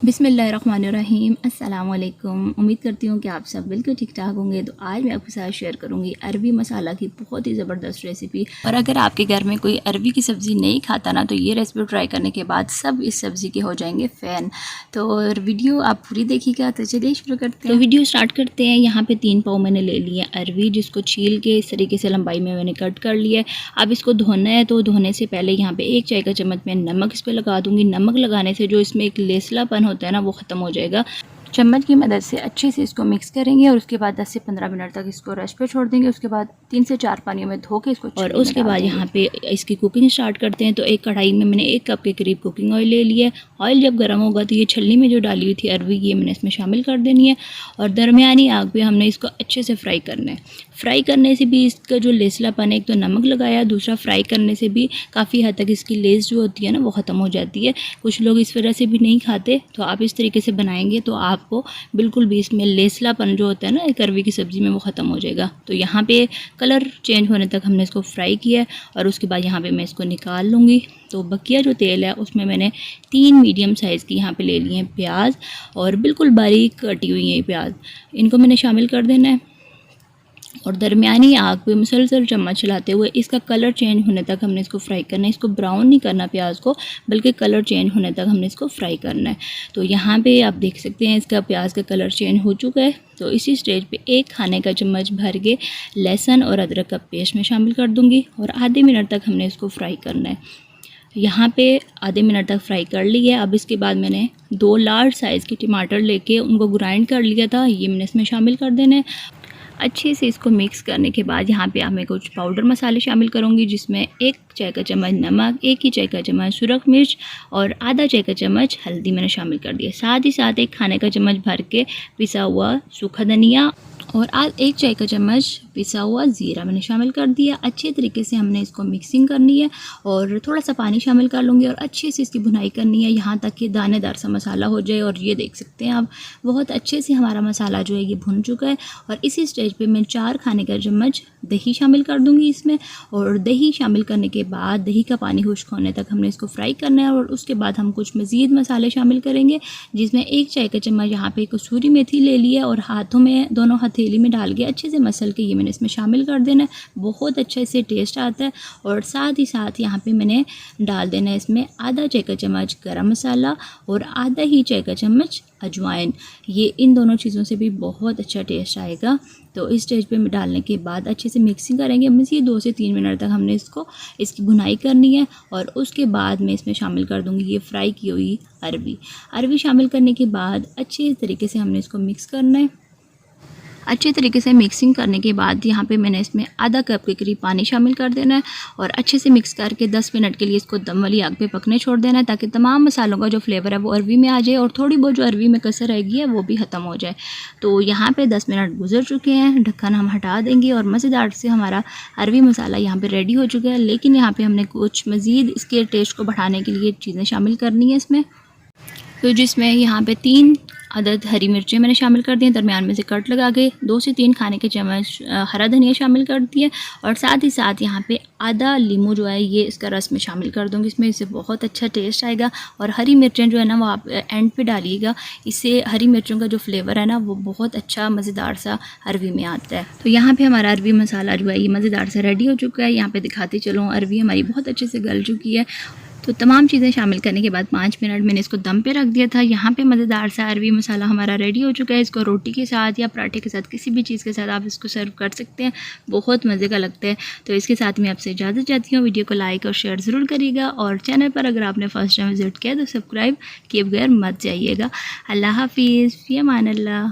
बिस्मिल्लाहिर्रहमानिर्रहीम अस्सलाम वालेकुम। उम्मीद करती हूँ कि आप सब बिल्कुल ठीक ठाक होंगे। तो आज मैं आपके साथ शेयर करूँगी अरबी मसाला की बहुत ही ज़बरदस्त रेसिपी। और अगर आपके घर में कोई अरबी की सब्ज़ी नहीं खाता ना, तो ये रेसिपी ट्राई करने के बाद सब इस सब्ज़ी के हो जाएंगे फ़ैन। तो वीडियो आप पूरी देखिएगा। तो चलिए शुरू करते हैं। तो वीडियो स्टार्ट करते हैं। यहाँ पर 3 पाव मैंने ले लिए अरबी, जिसको छील के इस तरीके से लंबाई में मैंने कट कर लिया है। अब इसको धोना है, तो धोने से पहले यहाँ पर 1 चाय का चम्मच मैं नमक इस पर लगा दूँगी। नमक लगाने से जो इसमें एक लेसलापन होता है ना, वो ख़त्म हो जाएगा। चम्मच की मदद से अच्छे से इसको मिक्स करेंगे और उसके बाद 10 से 15 मिनट तक इसको रेस्ट पे छोड़ देंगे। उसके बाद 3 से 4 पानियों में धो के इसको और उसके बाद यहाँ पे इसकी कुकिंग स्टार्ट करते हैं। तो एक कढ़ाई में मैंने 1 कप के करीब कुकिंग ऑयल ले लिया है। ऑयल जब गर्म होगा तो ये छलनी में जो डाली हुई थी अरबी, ये मैंने इसमें शामिल कर देनी है और दरमियानी आग पे हमने इसको अच्छे से फ्राई करना है। फ्राई करने से भी इसका जो लेसलापन है, एक तो नमक लगाया, दूसरा फ्राई करने से भी काफ़ी हद तक इसकी लेस जो होती है ना, वो ख़त्म हो जाती है। कुछ लोग इस वजह से भी नहीं खाते, तो आप इस तरीके से बनाएंगे तो आपको बिल्कुल भी इसमें लेसलापन जो होता है ना एक अरबी की सब्ज़ी में, वो ख़त्म हो जाएगा। तो यहाँ पे कलर चेंज होने तक हमने इसको फ्राई किया है और उसके बाद यहाँ पे मैं इसको निकाल लूँगी। तो बकिया जो तेल है उसमें मैंने 3 मीडियम साइज़ की यहाँ पे ले लिए हैं प्याज और बिल्कुल बारीक कटी हुई है प्याज, इनको मैंने शामिल कर देना है और दरमियानी आग पे मुसलसल चम्मच चलाते हुए इसका कलर चेंज होने तक हमने इसको फ्राई करना है। इसको ब्राउन नहीं करना प्याज को, बल्कि कलर चेंज होने तक हमने इसको फ्राई करना है। तो यहाँ पे आप देख सकते हैं इसका प्याज का कलर चेंज हो चुका है। तो इसी स्टेज पे 1 खाने का चम्मच भर के लहसुन और अदरक का पेस्ट में शामिल कर दूँगी और आधे मिनट तक हमने इसको फ्राई करना है। यहाँ पे आधे मिनट तक फ्राई कर लिया है। अब इसके बाद मैंने 2 लार्ज साइज़ के टमाटर लेके उनको ग्राइंड कर लिया था, ये मैंने इसमें शामिल कर देना है। अच्छे से इसको मिक्स करने के बाद यहाँ पे मैं कुछ पाउडर मसाले शामिल करूँगी, जिसमें 1 चाय का चम्मच नमक, 1 ही चाय का चम्मच सुरख मिर्च और आधा चाय का चम्मच हल्दी मैंने शामिल कर दिया। साथ ही साथ 1 खाने का चम्मच भर के पिसा हुआ सूखा धनिया और 1 चाय का चम्मच पिसा हुआ ज़ीरा मैंने शामिल कर दिया। अच्छे तरीके से हमने इसको मिक्सिंग करनी है और थोड़ा सा पानी शामिल कर लूँगी और अच्छे से इसकी भुनाई करनी है यहाँ तक कि दानेदार सा मसाला हो जाए। और ये देख सकते हैं आप, बहुत अच्छे से हमारा मसाला जो है ये भुन चुका है। और इसी स्टेज पे मैं 4 खाने का चम्मच दही शामिल कर दूँगी इसमें और दही शामिल करने के बाद दही का पानी खुश्क होने तक हमने इसको फ्राई करना है। और उसके बाद हम कुछ मज़ीद मसाले शामिल करेंगे, जिसमें 1 चाय का चम्मच यहाँ पे कसूरी मेथी ले लिया और हाथों में दोनों हथेली में डाल के अच्छे से मसल के ये मैंने इसमें शामिल कर देना है। बहुत अच्छा इससे टेस्ट आता है। और साथ ही साथ यहाँ पे मैंने डाल देना है इसमें आधा चाय का चम्मच गरम मसाला और आधा ही चाय का चम्मच अजवाइन। ये इन दोनों चीज़ों से भी बहुत अच्छा टेस्ट आएगा। तो इस स्टेज पे डालने के बाद अच्छे से मिक्सिंग करेंगे। मज़ीद 2 से 3 मिनट तक हमने इसकी भुनाई करनी है और उसके बाद मैं इसमें शामिल कर दूँगी ये फ्राई की हुई अरबी शामिल करने के बाद अच्छे तरीके से हमने इसको मिक्स करना है। अच्छे तरीके से मिक्सिंग करने के बाद यहाँ पे मैंने इसमें आधा कप के करीब पानी शामिल कर देना है और अच्छे से मिक्स करके 10 मिनट के लिए इसको दम वाली आग पे पकने छोड़ देना है, ताकि तमाम मसालों का जो फ्लेवर है वो अरबी में आ जाए और थोड़ी बहुत जो अरबी में कसर रहेगी है वो भी ख़त्म हो जाए। तो यहाँ पे 10 मिनट गुजर चुके हैं, ढक्कन हम हटा देंगे और मज़ेदार से हमारा अरबी मसाला यहाँ पर रेडी हो चुका है। लेकिन यहाँ पर हमने कुछ मज़ीद इसके टेस्ट को बढ़ाने के लिए चीज़ें शामिल करनी है इसमें। तो जिसमें यहाँ पे 3 अदद हरी मिर्चें मैंने शामिल कर दी हैं, दरमियान में से कट लगा के 2 से 3 खाने के चम्मच हरा धनिया शामिल कर दिए और साथ ही साथ यहाँ पे आधा लीमू जो है ये इसका रस में शामिल कर दूँगी। इसमें इससे बहुत अच्छा टेस्ट आएगा। और हरी मिर्चें जो है ना वो आप एंड पे डालिएगा, इससे हरी मिर्चों का जो फ्लेवर है ना वो बहुत अच्छा मज़ेदार सा अरबी में आता है। तो यहाँ पर हमारा अरबी मसाला जो है ये मज़ेदार सा रेडी हो चुका है। यहाँ पर दिखाते चलूँ अरबी हमारी बहुत अच्छे से गल चुकी है। तो तमाम चीज़ें शामिल करने के बाद 5 मिनट मैंने इसको दम पे रख दिया था। यहाँ पे मज़ेदार सा अरबी मसाला हमारा रेडी हो चुका है। इसको रोटी के साथ या पराठे के साथ, किसी भी चीज़ के साथ आप इसको सर्व कर सकते हैं, बहुत मज़े का लगता है। तो इसके साथ मैं आपसे इजाज़त चाहती हूँ। वीडियो को लाइक और शेयर ज़रूर करिएगा और चैनल पर अगर आपने फर्स्ट टाइम विज़िट किया तो सब्सक्राइब किए बगैर मत जाइएगा। अल्लाह हाफिज़, फ़ी अमान अल्लाह।